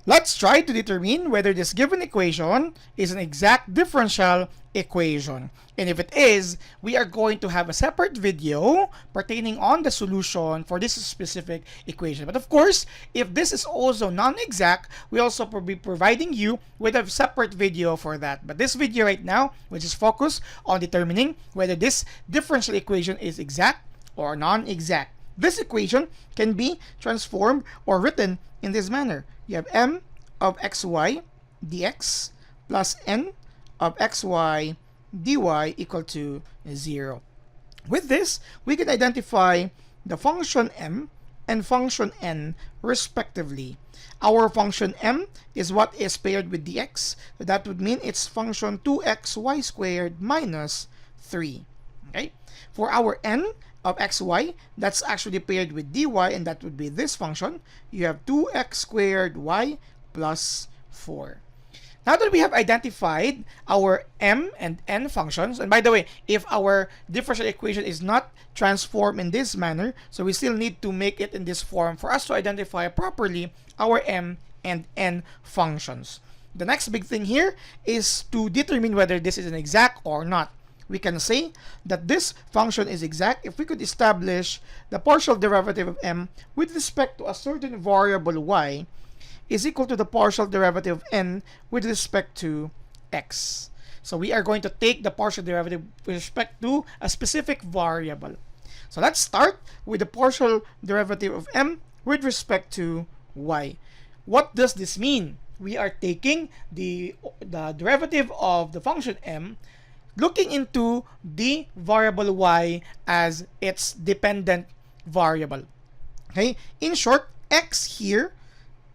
Let's try to determine whether this given equation is an exact differential equation. And if it is, we are going to have a separate video pertaining on the solution for this specific equation. But of course, if this is also non-exact, we also will be providing you with a separate video for that. But this video right now, which is focused on determining whether this differential equation is exact or non-exact. This equation can be transformed or written in this manner. You have m of xy dx plus n of xy dy equal to 0. With this, we can identify the function m and function n respectively. Our function m is what is paired with dx. So that would mean it's function 2xy squared minus 3. Okay? For our n of xy, that's actually paired with dy, and that would be this function. You have 2x squared y plus 4. Now that we have identified our m and n functions, and by the way, if our differential equation is not transformed in this manner, so we still need to make it in this form for us to identify properly our m and n functions. The next big thing here is to determine whether this is an exact or not. We can say that this function is exact if we could establish the partial derivative of m with respect to a certain variable y is equal to the partial derivative of n with respect to x. So we are going to take the partial derivative with respect to a specific variable. So let's start with the partial derivative of m with respect to y. What does this mean? We are taking the derivative of the function m, looking into the variable y as its dependent variable. Okay, in short, x here,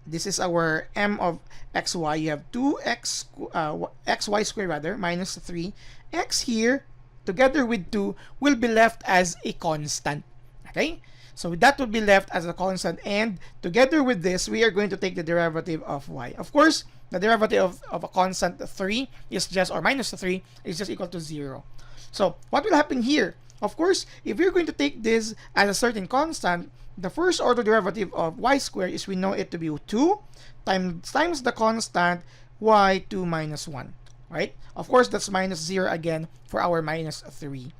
this is our m of xy. You have xy squared rather minus 3. X here together with 2 will be left as a constant. Okay, so that will be left as a constant, and together with this, we are going to take the derivative of y. Of course, the derivative of a constant 3 is just, or minus 3 is just equal to 0. So what will happen here? Of course, if you're going to take this as a certain constant, the first order derivative of y squared is, we know it to be 2 times the constant y2 minus 1. Right? Of course, that's minus 0 again for our minus 3.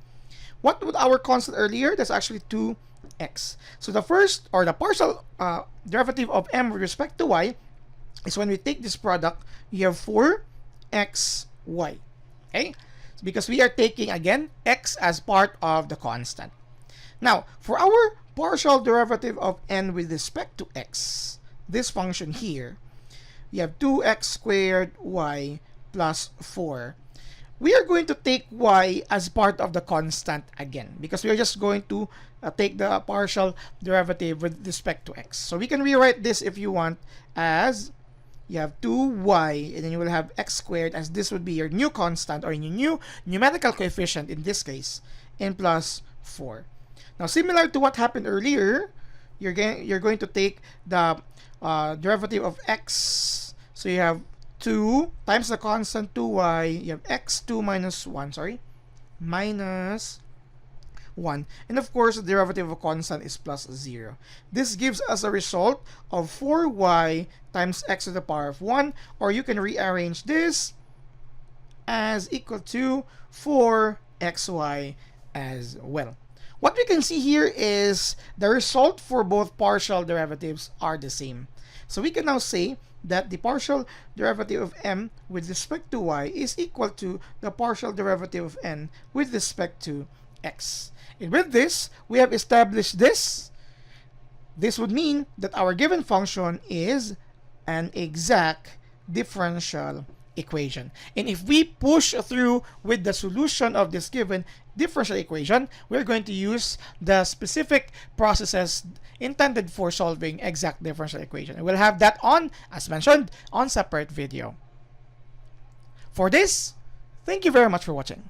What was our constant earlier? That's actually 2x. So the first, or the partial derivative of m with respect to y is when we take this product, you have 4xy. Okay? So because we are taking, again, x as part of the constant. Now, for our partial derivative of n with respect to x, this function here, you have 2x squared y plus 4. We are going to take y as part of the constant again, because we are just going to take the partial derivative with respect to x. So we can rewrite this, if you want, as you have 2y, and then you will have x squared, as this would be your new constant, or your new numerical coefficient in this case, and plus 4. Now, similar to what happened earlier, you're going to take the derivative of x. So you have 2 times the constant 2y, you have x2 minus 1, minus 1. And of course, the derivative of a constant is plus 0. This gives us a result of 4y times x to the power of 1, or you can rearrange this as equal to 4xy as well. What we can see here is the result for both partial derivatives are the same. So we can now say that the partial derivative of m with respect to y is equal to the partial derivative of n with respect to x. And with this, we have established this. This would mean that our given function is an exact differential equation. And if we push through with the solution of this given differential equation, we're going to use the specific processes intended for solving exact differential equation. And we'll have that on, as mentioned, on separate video. For this, thank you very much for watching.